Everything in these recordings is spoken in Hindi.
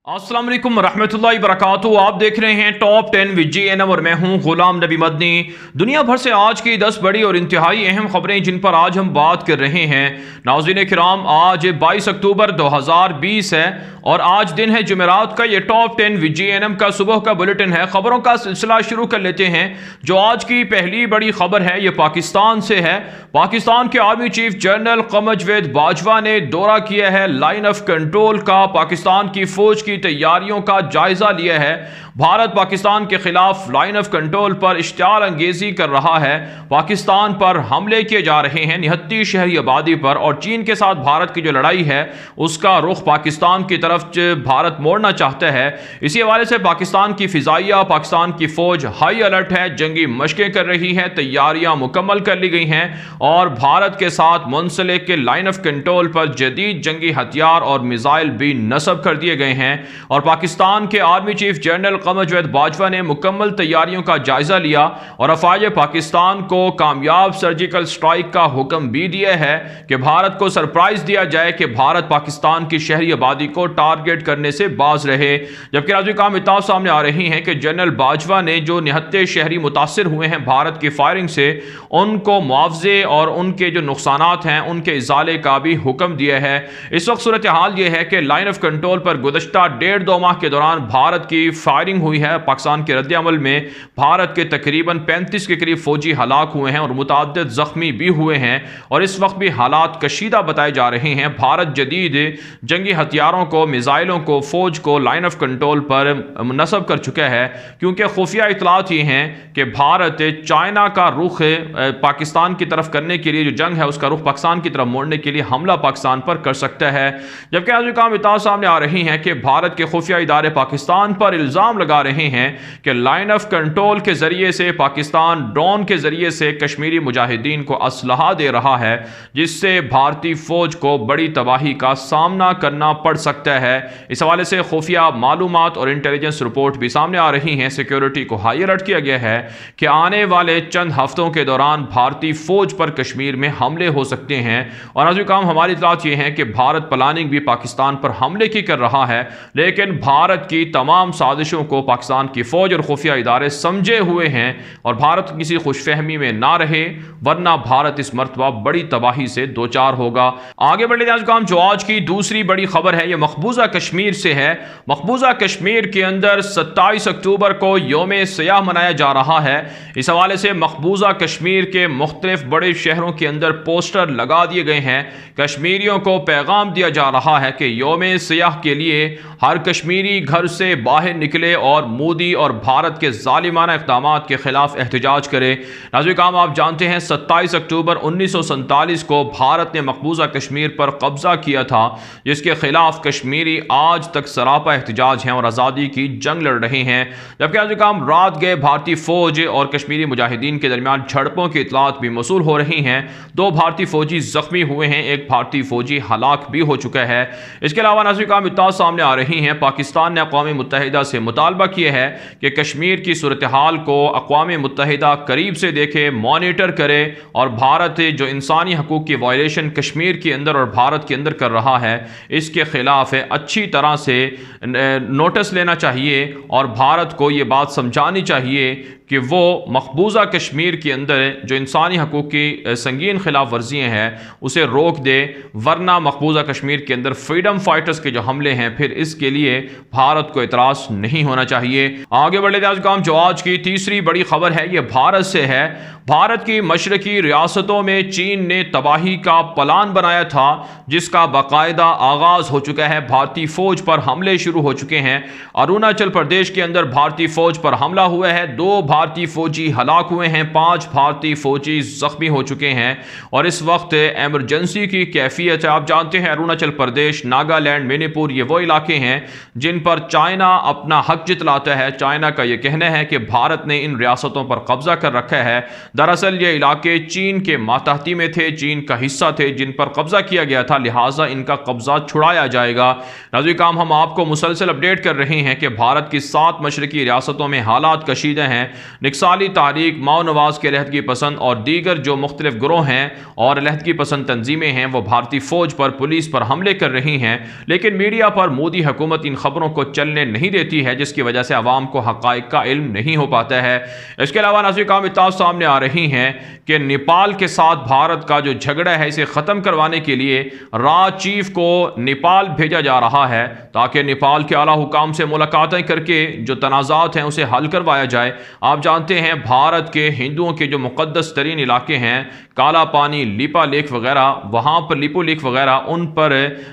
अस्सलाम वालेकुम रहमतुल्लाहि वबरकातुहू। आप देख रहे हैं टॉप 10 विद JNM और मैं हूं गुलाम नबी मदनी। दुनिया भर से आज की 10 बड़ी और इंतहाई अहम खबरें जिन पर आज हम बात कर रहे हैं। नाज़रीन किराम, आज 22 अक्टूबर 2020 है और आज दिन है जुमेरात का। ये टॉप 10 विद JNM का सुबह का बुलेटिन है। खबरों का सिलसिला शुरू कर लेते हैं। जो आज की पहली बड़ी खबर है ये पाकिस्तान से है। पाकिस्तान के army chief general Qamar Javed Bajwa ने दौरा किया है लाइन ऑफ कंट्रोल का। पाकिस्तान की फौज की तैयारियों का जायजा लिया है। भारत पाकिस्तान के खिलाफ लाइन ऑफ कंट्रोल पर इश्तियाल अंगेजी कर रहा है। पाकिस्तान पर हमले किए जा रहे हैं निहत्ती शहरी आबादी पर, और चीन के साथ भारत की जो लड़ाई है उसका रुख पाकिस्तान की तरफ भारत मोड़ना चाहता है। इसी हवाले से पाकिस्तान की फिजाइया, पाकिस्तान की फौज हाई अलर्ट है, जंगी मशकें कर रही है, तैयारियां मुकम्मल कर ली गई हैं और भारत के साथ मुंसलिक के लाइन ऑफ कंट्रोल पर जदीद जंगी हथियार और मिसाइल भी नस्ब कर दिए गए हैं। और पाकिस्तान के army chief general Qamar Javed Bajwa ने मुकम्मल तैयारियों का जायजा लिया और अफवाज पाकिस्तान को कामयाब सर्जिकल स्ट्राइक का हुक्म भी दिया है कि भारत को सरप्राइज दिया जाए कि भारत पाकिस्तान की शहरी आबादी को टारगेट करने से बाज रहे। जबकि राजी काम इताब सामने आ रही हैं कि जनरल बाजवा ने जो निहत्ते शहरी मुतासर हुए हैं भारत की फायरिंग से, उनको मुआवजे और उनके जो नुकसानात हैं उनके इजाले का भी हुक्म दिया है। इस वक्त सूरत हाल यह है कि लाइन ऑफ कंट्रोल पर गुज़श्ता 1.5-2 माह के दौरान भारत की फायरिंग हुई है। पाकिस्तान के रद्द-ए-अमल में भारत के तकरीबन 35 के करीब फौजी हलाक हुए हैं और मुतअद्दिद जख्मी भी हुए हैं और इस वक्त भी हालात कशीदा बताए जा रहे हैं। भारत जदीद जंगी हथियारों को, मिसाइलों को, फौज को लाइन ऑफ कंट्रोल पर नस्ब कर चुका है, क्योंकि खुफिया इतलात ये हैं कि भारत चाइना का रुख पाकिस्तान की तरफ करने के लिए, जो जंग है उसका रुख पाकिस्तान की तरफ मोड़ने के लिए हमला पाकिस्तान पर कर सकता है। जबकि आज काम इताब सामने आ रही हैं कि भारत के खुफिया इदारे पाकिस्तान पर इल्ज़ाम लगा रहे हैं कि लाइन ऑफ कंट्रोल के जरिए से पाकिस्तान ड्रोन के जरिए से कश्मीरी मुजाहिदीन को असलहा दे रहा है, जिससे भारतीय फौज को बड़ी तबाही का सामना करना पड़ सकता है। इस हवाले से खुफिया मालूमात और इंटेलिजेंस रिपोर्ट भी सामने आ रही हैं। सिक्योरिटी को हाई अलर्ट किया गया है कि आने वाले चंद हफ्तों के दौरान भारतीय फौज पर कश्मीर में हमले हो सकते हैं। और आज काम हमारी इतलात ये है कि भारत प्लानिंग भी पाकिस्तान पर हमले की कर रहा है, लेकिन भारत की तमाम साजिशों को पाकिस्तान की फौज और खुफिया इदारे समझे हुए हैं और भारत किसी खुशफहमी में ना रहे, वरना भारत इस मरतबा बड़ी तबाही से दो चार होगा। आगे बढ़े काम जो आज की दूसरी बड़ी खबर है ये मकबूजा कश्मीर से है। मकबूजा कश्मीर के अंदर 27 अक्टूबर को यौम सियाह मनाया जा रहा है। इस हवाले से मकबूजा कश्मीर के मुख्तलिफ बड़े शहरों के अंदर पोस्टर लगा दिए गए हैं। कश्मीरियों को पैगाम दिया जा रहा है कि यौम सियाह के लिए हर कश्मीरी घर से बाहर निकले और मोदी और भारत के जालिमाना इक़दामात के खिलाफ एहतजाज करे। नाज़रीन काम आप जानते हैं 27 अक्टूबर 1947 को भारत ने मकबूजा कश्मीर पर कब्जा किया था, जिसके खिलाफ कश्मीरी आज तक सरापा एहतजाज हैं और आज़ादी की जंग लड़ रहे हैं। जबकि नाज़रीन काम रात गए भारतीय फौज और कश्मीरी मुजाहिदीन के दरमियान झड़पों की इतलात भी मौसूल हो रही हैं। 2 भारतीय फौजी जख्मी हुए हैं, 1 भारतीय फौजी हलाक भी हो चुका है। इसके अलावा नाज़रीन काम इतलात सामने आ रही हैं, पाकिस्तान ने अक़वाम मुत्तहिदा से मुतालबा किया है कि कश्मीर की सूरत हाल को अक़वाम मुत्तहिदा करीब से देखे, मॉनिटर करे और भारत जो इंसानी हकूक़ की वायलेशन कश्मीर के अंदर और भारत के अंदर कर रहा है इसके खिलाफ अच्छी तरह से नोटिस लेना चाहिए और भारत को ये बात समझानी चाहिए कि वो मकबूजा कश्मीर के अंदर जो इंसानी हकूक़ की संगीन खिलाफ वर्जियाँ हैं उसे रोक दे, वरना मकबूजा कश्मीर के अंदर फ्रीडम फाइटर्स के जो हमले हैं फिर इसके लिए भारत को एतराज़ नहीं होना चाहिए। आगे बढ़े काम जो आज की तीसरी बड़ी खबर है ये भारत से है। भारत की मशरकी रियासतों में चीन ने तबाही का प्लान बनाया था, जिसका बाकायदा आगाज़ हो चुका है। भारतीय फौज पर हमले शुरू हो चुके हैं। अरुणाचल प्रदेश के अंदर भारतीय फौज पर हमला हुआ है, 2 भारतीय फौजी हलाक हुए हैं, 5 भारतीय फौजी जख्मी हो चुके हैं और इस वक्त एमरजेंसी की कैफियत है। आप जानते हैं अरुणाचल प्रदेश, नागालैंड, मणिपुर ये वो इलाके हैं जिन पर चाइना अपना हक जितलाता है। चाइना का यह कहना है कि भारत ने इन रियासतों पर कब्जा कर रखा है। दरअसल ये इलाके चीन के मातहती में थे, चीन का हिस्सा थे, जिन पर कब्जा किया गया था, लिहाजा इनका कब्जा छुड़ाया जाएगा। नाज़रीन काम हम आपको मुसलसल अपडेट कर रहे हैं कि भारत की 7 मशरकी रियासतों में हालात कशीदा हैं। निक्साली तहरीक, माओ नवाज के अलहदगी पसंद और दीगर जो मुख्तलिफ ग्रोह हैं और अलहदगी पसंद तंजीमें हैं वो भारतीय फौज पर, पुलिस पर हमले कर रही हैं, लेकिन मीडिया पर मोदी हुकूमत इन खबरों को चलने नहीं देती है, जिसकी वजह से आवाम को हक़ाइक़ का इल्म नहीं हो पाता है। इसके अलावा नाज़रीन काम इत्तलात सामने आ रही हैं कि नेपाल के साथ भारत का जो झगड़ा है इसे ख़त्म करवाने के लिए रा चीफ को नेपाल भेजा जा रहा है ताकि नेपाल के आला हुकाम से मुलाकातें करके जो तनाज़ात हैं उसे हल करवाया जाए। आप जानते हैं भारत के हिंदुओं के जो मुक़द्दस तरीन इलाके हैं, काला पानी, लीपा लेक वगैरह, वहाँ पर लिपो लेक वगैरह, उन पर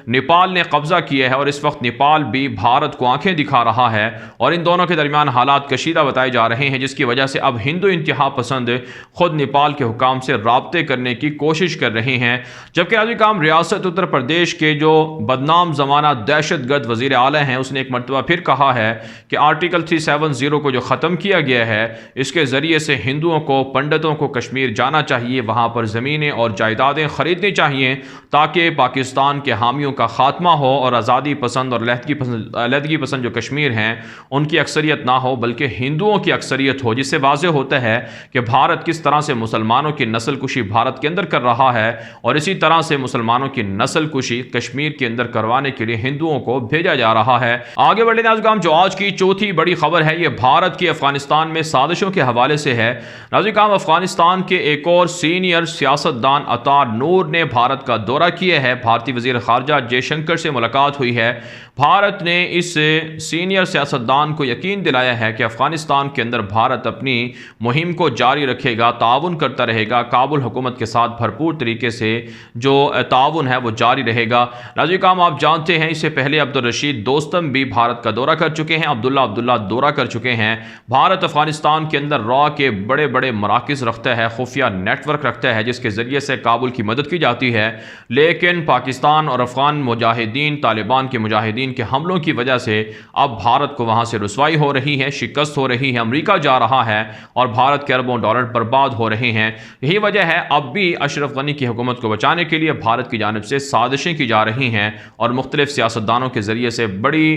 नेपाल ने कब्ज़ा किया है और इस वक्त नेपाल भी भारत को आंखें दिखा रहा है और इन दोनों के दरमियान हालात कशीदा बताए जा रहे हैं, जिसकी वजह से अब हिंदू इंतहा पसंद खुद नेपाल के हुकाम से राब्ते करने की कोशिश कर रहे हैं। जबकि नाज़रीन काम रियासत उत्तर प्रदेश के जो बदनाम ज़माना दहशतगर्द वज़ीर आला हैं उसने एक मरतबा फिर कहा है कि आर्टिकल 370 को जो ख़त्म किया गया है इसके ज़रिए से हिंदुओं को, पंडितों को कश्मीर जाना चाहिए, वहाँ पर ज़मीनें और जायदादें ख़रीदनी चाहिए ताकि पाकिस्तान के हामियों का ख़ात्मा हो और आज़ादी पसंद और अलहदगी पसंद जो कश्मीर हैं उनकी अक्सरियत ना हो बल्कि हिंदुओं की अक्सरियत हो, जिससे वाज़ेह होता है कि भारत किस तरह से मुसलमानों की नस्ल कुशी भारत के अंदर कर रहा है और इसी तरह से मुसलमानों की नस्ल कुशी कश्मीर के अंदर करवाने के लिए हिंदुओं को भेजा जा रहा है। आगे बढ़े नाज़रीन, जो आज की चौथी बड़ी खबर है ये भारत की अफगानिस्तान में साजिशों के हवाले से है। नाज़रीन, अफगानिस्तान के एक और सीनियर सियासतदान अतार नूर ने भारत का दौरा किया है। भारतीय वज़ीर ख़ारजा जयशंकर से मुलाकात हुई है। भारत ने इस सीनियर सियासतदान को यकीन दिलाया है कि अफगानिस्तान के अंदर भारत अपनी मुहिम को जारी रखेगा, ताउन करता रहेगा, काबुल हुकूमत के साथ भरपूर तरीके से जो ताउन है वो जारी रहेगा। नाज़रीन काम आप जानते हैं इससे पहले अब्दुल रशीद दोस्तम भी भारत का दौरा कर चुके हैं, अब्दुल्ला दौरा कर चुके हैं। भारत अफगानिस्तान के अंदर रॉ के बड़े बड़े मराकिज़ रखता है, खुफिया नेटवर्क रखता है जिसके ज़रिए से काबुल की मदद की जाती है, लेकिन पाकिस्तान और अफगान मुजाहिदीन, तालिबान के मुजाहिदीन के हमलों की वजह से अब भारत को वहां से रुसवाई हो रही है, शिकस्त हो रही है, अमेरिका जा रहा है और भारत के अरबों डॉलर बर्बाद हो रहे हैं। यही वजह है अब भी अशरफ गनी की हुकूमत को बचाने के लिए भारत की जानिब से साजिशें की जा रही हैं और मुख्तलिफ सियासतदानों के ज़रिए से बड़ी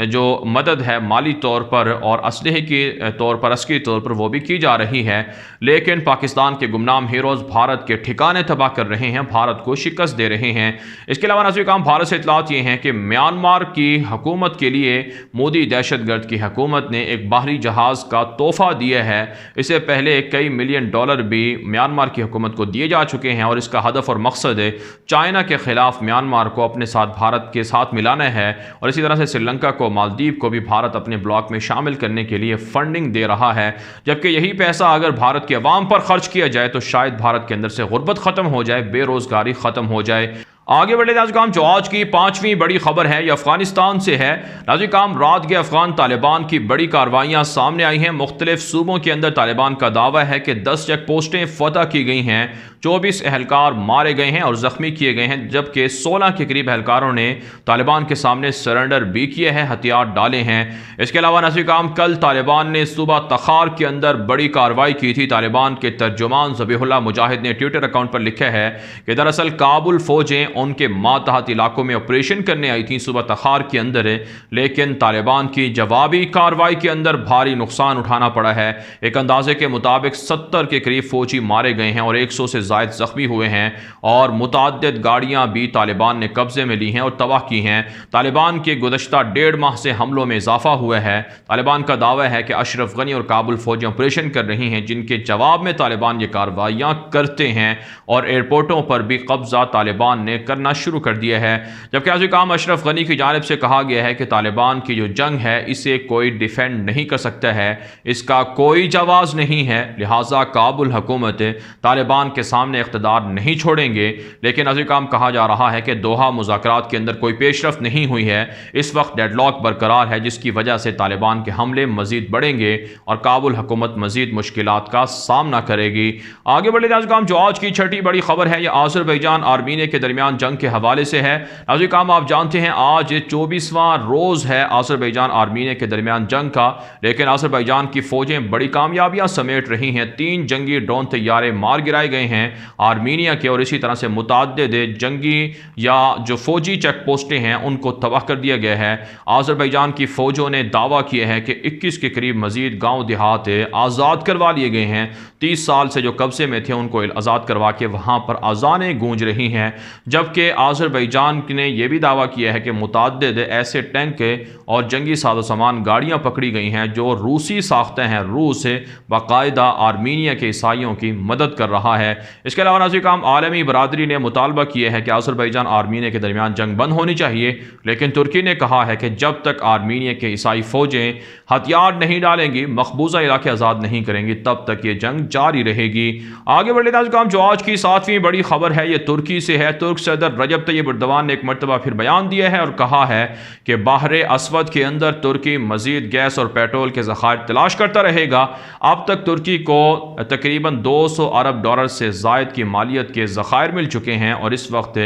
जो मदद है माली तौर पर और असलहे के तौर पर, अस्करी तौर पर वो भी की जा रही है। लेकिन पाकिस्तान के गुमनाम हीरोज़ भारत के ठिकाने तबाह कर रहे हैं, भारत को शिकस्त दे रहे हैं। इसके अलावा नाज़रीन काम भारत से इतलात ये हैं कि म्यांमार की हुकूमत के लिए मोदी दहशतगर्द की हुकूमत ने एक बाहरी जहाज़ का तोहफा दिया है। इससे पहले कई मिलियन डॉलर भी म्यांमार की हुकूमत को दिए जा चुके हैं और इसका हदफ और मकसद चाइना के खिलाफ म्यांमार को अपने साथ भारत के साथ मिलाना है और इसी तरह से श्रीलंका को, मालदीव को भी भारत अपने ब्लॉक में शामिल करने के लिए फंडिंग दे रहा है। जबकि यही पैसा अगर भारत के अवाम पर खर्च किया जाए तो शायद भारत के अंदर से गुर्बत ख़त्म हो जाए, बेरोज़गारी ख़त्म हो जाए। आगे बढ़े नाज़रीन काम, जो आज की पांचवीं बड़ी खबर है ये अफगानिस्तान से है। नाज़रीन काम, रात के अफगान तालिबान की बड़ी कार्रवाइयाँ सामने आई हैं। मुख्तलिफ सूबों के अंदर तालिबान का दावा है कि 10 चेक पोस्टें फतह की गई हैं, 24 एहलकार मारे गए हैं और ज़ख्मी किए गए हैं, जबकि 16 के करीब एहलकारों ने तालिबान के सामने सरेंडर भी किए हैं, हथियार डाले हैं। इसके अलावा नाज़रीन काम, कल तालिबान ने सूबा तखार के अंदर बड़ी कार्रवाई की थी। तालिबान के तर्जुमान ज़बीहुल्लाह मुजाहिद ने ट्विटर अकाउंट पर लिखा है कि दरअसल काबुल फ़ौजें उनके मातहत इलाकों में ऑपरेशन करने आई थी सूबा तखार के अंदर, लेकिन तालिबान की जवाबी कार्रवाई के अंदर भारी नुकसान उठाना पड़ा है। एक अंदाजे के मुताबिक 70 के करीब फौजी मारे गए हैं और 100 से ज़ायद ज़ख्मी हुए हैं और मुतअद्दिद गाड़ियाँ भी तालिबान ने कब्जे में ली हैं और तबाह की हैं। तालिबान के गुज़श्ता 1.5 माह से हमलों में इजाफा हुआ है। तालिबान का दावा है कि अशरफ गनी और काबुल फौजें ऑपरेशन कर रही हैं, जिनके जवाब में तालिबान ये कार्रवाइयाँ करते हैं और एयरपोर्टों पर भी कब्जा तालिबान ने करना शुरू कर दिया है। जबकि आज काम अशरफ गनी की जानिब से कहा गया है कि तालिबान की जो जंग है इसे कोई डिफेंड नहीं कर सकता है, इसका कोई जवाब नहीं है, लिहाजा काबुल हुकूमत तालिबान के सामने इख्तिदार नहीं छोड़ेंगे। लेकिन आज काम कहा जा रहा है कि दोहा मुज़ाकरात के अंदर कोई पेशरफ्त नहीं हुई है, इस वक्त डेडलॉक बरकरार है, जिसकी वजह से तालिबान के हमले मजीद बढ़ेंगे और काबुल हुकूमत मजीद मुश्किलात का सामना करेगी। आगे बढ़े आज काम, जो आज की छठी बड़ी खबर है यह आज़रबैजान आर्मीनिया के दरमियान जंग के हवाले से है। नाज़रीन काम, आप जानते हैं आज 24वां रोज़ है आज़रबैजान आर्मीनिया के दरमियान जंग का, लेकिन आज़रबैजान की फ़ौजें बड़ी कामयाबियां समेट रही हैं। 3 जंगी ड्रोन तैयारे मार गिराए गए हैं आर्मीनिया के और इसी तरह से मुतअद्दिद जंगी या जो फ़ौजी चेक पोस्टें हैं उनको तबाह कर दिया गया है। आज़रबैजान की फ़ौजों ने दावा किया है कि 21 के करीब मजीद गाँव देहात आज़ाद करवा लिए गए हैं। 30 साल से जो कब्जे में थे उनको आज़ाद करवा के वहाँ पर अज़ानें गूंज रही हैं। जब जबकि आज़रबैजान ने यह भी दावा किया है कि मुतअद्दिद ऐसे टैंक और जंगी साजो सामान गाड़ियाँ पकड़ी गई हैं जो रूसी साख्तें हैं। रूस बाकायदा आर्मीनिया के ईसाइयों की मदद कर रहा है। इसके अलावा नाज़रीन काम आलमी बरादरी ने मुतालबा किया है कि आज़रबैजान आर्मीनिया के दरमियान जंग बंद होनी चाहिए, लेकिन तुर्की ने कहा है कि जब तक आर्मीनिया के ईसाई फौजें हथियार नहीं डालेंगी, मकबूजा इलाके आज़ाद नहीं करेंगी, तब तक ये जंग जारी रहेगी। आगे बढ़े नाज़रीन काम जो आज की 7वीं बड़ी खबर है ये तुर्की से है। तुर्क सदर रजब तैयब एर्दोगान ने एक मरतबा फिर बयान दिया है और कहा है कि बहरे अस्वद के अंदर तुर्की मजीद गैस और पेट्रोल के ज़खायर तलाश करता रहेगा। अब तक तुर्की को तकरीबन 200 अरब डॉलर से ज़ायद की मालियत के ज़खायर मिल चुके हैं और इस वक्त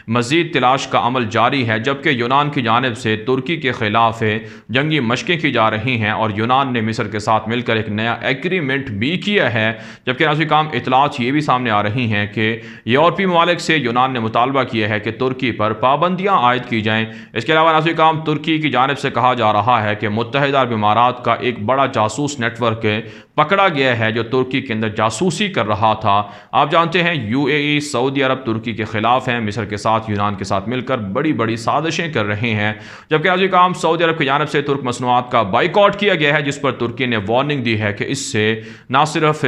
मजीद तलाश का अमल जारी है। जबकि यूनान की जानिब से तुर्की के खिलाफ जंगी मशकें की जा रही हैं और यूनान ने मिस्र के साथ मिलकर एक नया एग्रीमेंट भी किया है। जबकि नाज़रीन काम इतलात ये भी सामने आ रही हैं कि यूरोपीय ममालिक से यूनान ने मुतालबा किया है कि तुर्की पर पाबंदियाँ आयद की जाएँ। इसके अलावा नाज़रीन काम तुर्की की जानिब से कहा जा रहा है कि मुत्तहिदा अरब इमारात का एक बड़ा जासूस नेटवर्क पकड़ा गया है जो तुर्की के अंदर जासूसी कर रहा था। आप जानते हैं यूएई सऊदी अरब तुर्की के खिलाफ हैं, मिस्र के साथ यूनान के साथ मिलकर बड़ी बड़ी साजिशें कर रहे हैं। जबकि नाज़रीन काम सऊदी अरब की जानिब से तुर्क मसनूआत का बाइकआउट किया गया है, जिस पर तुर्की ने वार्निंग दी है कि इससे न सिर्फ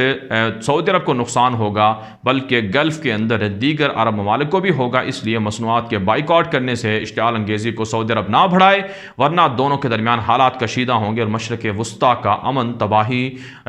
सऊदी अरब को नुकसान होगा बल्कि गल्फ के अंदर दीगर अरब ममालिक को भी होगा। इसलिए मसनूआत के बाइकआउट करने से इश्तिआल अंगेज़ी को सऊदी अरब ना बढ़ाए, वरना दोनों के दरमियान हालात कशीदा होंगे और मशरक़ वस्ता का अमन तबाही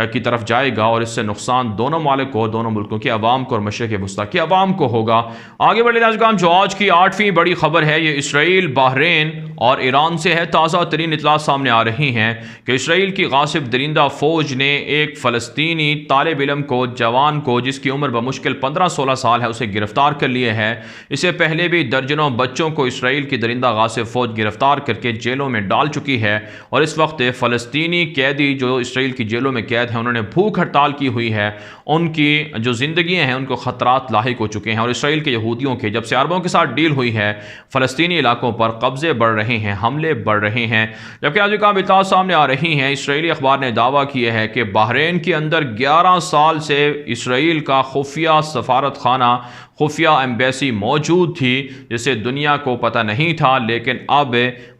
की तरफ जाएगा और इससे नुकसान दोनों मालिक को, दोनों मुल्कों की अवाम को और मशरक़ वस्ता की अवाम को होगा। आगे बढ़े नाज़रीन जो आज की 8वीं बड़ी खबर है ये इसराइल, बहरीन और ईरान से है। ताज़ा तरीन इतलात सामने आ रही हैं कि इसराइल की गासिब दरिंदा फ़ौज ने एक फ़लस्तीनी तालिब इल्म को, जवान को, जिसकी उम्र बमुश्किल 15-16 साल है, उसे गिरफ्तार कर लिया है। इससे पहले भी दर्जनों बच्चों को इसराइल की दरिंदा गासिब फ़ौज गिरफ्तार करके जेलों में डाल चुकी है और इस वक्त फ़लस्तीनी कैदी जो इसराइल की जेलों में कैद हैं उन्होंने भूख हड़ताल की हुई है। उनकी जो ज़िंदगियाँ हैं उनको ख़तरात लाहिक हो चुके हैं और इसराइल के यहूदियों के जब से अरबों के साथ डील हुई है फ़लस्तीनी इलाकों पर कब्ज़े बढ़ रहे हैं, हमले बढ़ रहे हैं। जबकि आज का इत्तलात सामने आ रही हैं, इसराइली अखबार ने दावा किया है कि बहरीन के अंदर 11 साल से इसराइल का खुफिया सफारत खाना, खुफिया एम्बेसी मौजूद थी जिसे दुनिया को पता नहीं था, लेकिन अब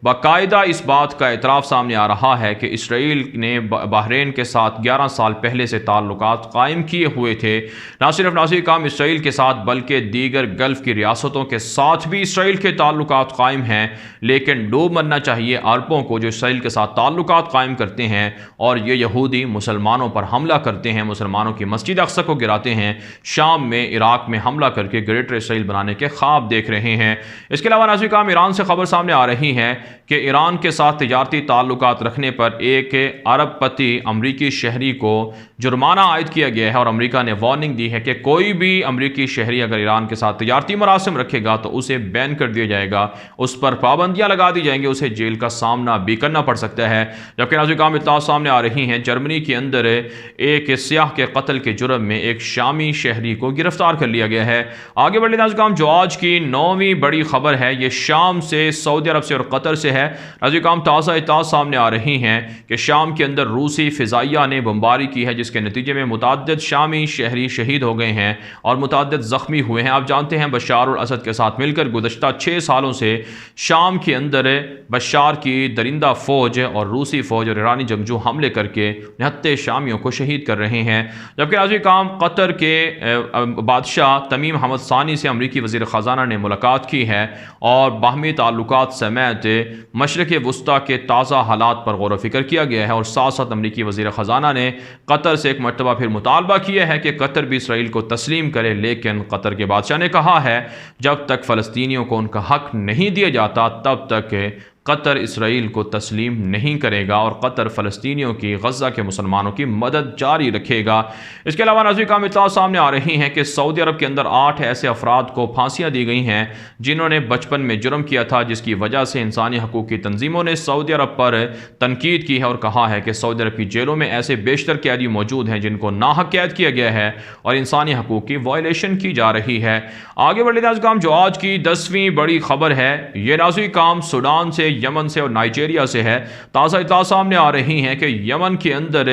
बाकायदा इस बात का एतराफ़ सामने आ रहा है कि इसराइल ने बहरीन के साथ 11 साल पहले से ताल्लुकात कायम किए हुए थे। न सिर्फ नाज़रीन काम इसराइल के साथ बल्कि दीगर गल्फ़ की रियासतों के साथ भी इसराइल के ताल्लुकात कायम हैं, लेकिन डूब मरना चाहिए अरबों को जो इसराइल के साथ ताल्लुकात कायम करते हैं और ये यहूदी मुसलमानों पर हमला करते हैं, मुसलमानों की मस्जिद अक्सा को गिराते हैं, शाम में इराक में हमला करके ग्रेटर इसराइल बनाने के ख्वाब देख रहे हैं। इसके अलावा नाज़रीन काम ईरान से खबर सामने आ रही है कि ईरान के साथ तिजारती ताल्लुकात रखने पर एक अरबपति अमरीकी शहरी को जुर्माना आयद किया गया है और अमरीका ने वार्निंग दी है कि कोई भी अमरीकी शहरी अगर ईरान के साथ तिजारती मरासिम रखेगा तो उसे बैन कर दिया जाएगा, उस पर पाबंदियां लगा दी जाएंगी, उसे जेल का सामना भी करना पड़ सकता है। जबकि नाज़रीन काम इत्तलात सामने आ रही हैं, जर्मनी के अंदर एक सियाह के कत्ल के जुर्म में एक शामी शहरी को गिरफ्तार कर लिया गया है। आगे बढ़े नाज़रीन काम जो आज की 9वीं बड़ी खबर है ये शाम से, सऊदी अरब से और कतर से है। नाज़रीन काम ताज़ा इत्तलात सामने आ रही हैं कि शाम के अंदर रूसी फ़िज़ाइया ने बमबारी की है जिसके नतीजे में मुतअद्दिद शामी शहरी शहीद हो गए हैं और मुतअद्दिद ज़ख्मी हुए हैं। आप जानते हैं बशार अल असद के साथ मिलकर गुज़श्ता 6 सालों से शाम के अंदर बशार की दरिंदा फ़ौज और रूसी फ़ौज और ईरानी जंगजू हमले करके 69 शामियों को शहीद कर रहे हैं। जबकि नाज़रीन काम कतर के बादशाह तमीम हमद सानी से अमरीकी वज़ीर ख़ज़ाना ने मुलाकात की है और बाहमी ताल्लुकात समेत मशरक़ वस्ता के ताज़ा हालात पर गौर व फ़िक्र किया गया है और साथ साथ अमरीकी वज़ीर ख़ज़ाना ने कतर से एक मरतबा फिर मुतालबा किया है कि कतर भी इसराइल को तस्लीम करे, लेकिन कतर के बादशाह ने कहा है जब तक फ़लस्तीनियों को उनका हक़ नहीं दिया जाता तब तक कतर इसराइल को तस्लीम नहीं करेगा और कतर फ़लस्तीनियों की गज़ा के मुसलमानों की मदद जारी रखेगा। इसके अलावा नाज़रीन काम इत्तलात सामने आ रही हैं कि सऊदी अरब के अंदर 8 ऐसे अफराद को फांसियाँ दी गई हैं जिन्होंने बचपन में जुर्म किया था, जिसकी वजह से इंसानी हकूक़ की तंजीमों ने सऊदी अरब पर तनकीद की है और कहा है कि सऊदी अरब की जेलों में ऐसे बेशतर कैदी मौजूद हैं जिनको नाहक कैद किया गया है और इंसानी हकूक़ की वायलेशन की जा रही है। आगे बढ़े नाज़रीन काम जो आज की 10वीं बड़ी खबर है ये नाज़रीन काम सूडान से यमन से और नाइजीरिया से है। ताज़ा इत्तला सामने आ रही हैं कि यमन के अंदर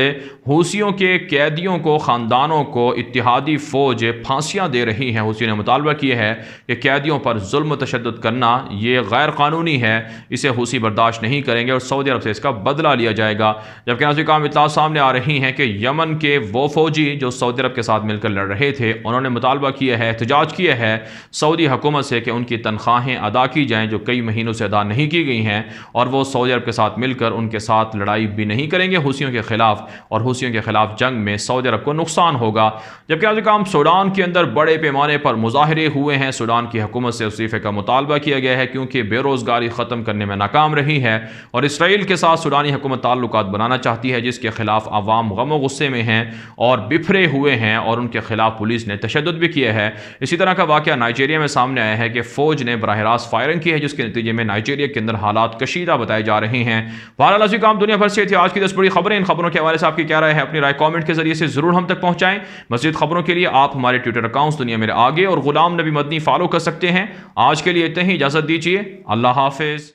हूसियों के कैदियों को, ख़ानदानों को इत्तेहादी फ़ौज फांसियाँ दे रही हैं। हूसियों ने मुतालबा किया है कि कैदियों पर जुल्म तशद्दुद करना ये गैर कानूनी है, इसे हूसी बर्दाश्त नहीं करेंगे और सऊदी अरब से इसका बदला लिया जाएगा। जबकि नाज़रीन काम इत्तला सामने आ रही हैं कि यमन के वो फौजी जो सऊदी अरब के साथ मिलकर लड़ रहे थे, उन्होंने मुतालबा किया है, एहतजाज किया है सऊदी हुकूमत से कि उनकी तनख्वाहें अदा की जाएँ जो कई महीनों से अदा नहीं की गई हैं, और वो सऊदी अरब के साथ मिलकर उनके साथ लड़ाई भी नहीं करेंगे हूसियों के खिलाफ, और हूसियों के खिलाफ जंग में सऊदी अरब को नुकसान होगा। जबकि आज काम सूडान के अंदर बड़े पैमाने पर मुजाहरे हुए हैं। सूडान की हुकूमत से इस्तीफे का मुतालबा किया गया है क्योंकि बेरोजगारी ख़त्म करने में नाकाम रही है और इसराइल के साथ सूडानी हुकूमत ताल्लुकात बनाना चाहती है, जिसके खिलाफ अवाम गम गुस्से में हैं और बिफरे हुए हैं और उनके खिलाफ पुलिस ने तशद्दुद भी किया है। इसी तरह का वाक़या नाइजीरिया में सामने आया है कि फ़ौज ने बराह रास्त फायरिंग की है, जिसके नतीजे में नाइजीरिया के अंदर हालात कशीदा बताए जा रहे हैं। बहरहाल अज़ीज़ काम दुनिया भर से थी आज की 10 बड़ी खबरें। इन खबरों के हवाले से आपकी क्या राय है? अपनी राय कॉमेंट के जरिए से जरूर हम तक पहुंचाएं। मज़ीद खबरों के लिए आप हमारे ट्विटर अकाउंट्स दुनिया मेरे आगे और गुलाम नबी मदनी फॉलो कर सकते हैं। आज के लिए इतना ही, इजाज़त दीजिए। अल्लाह हाफिज़।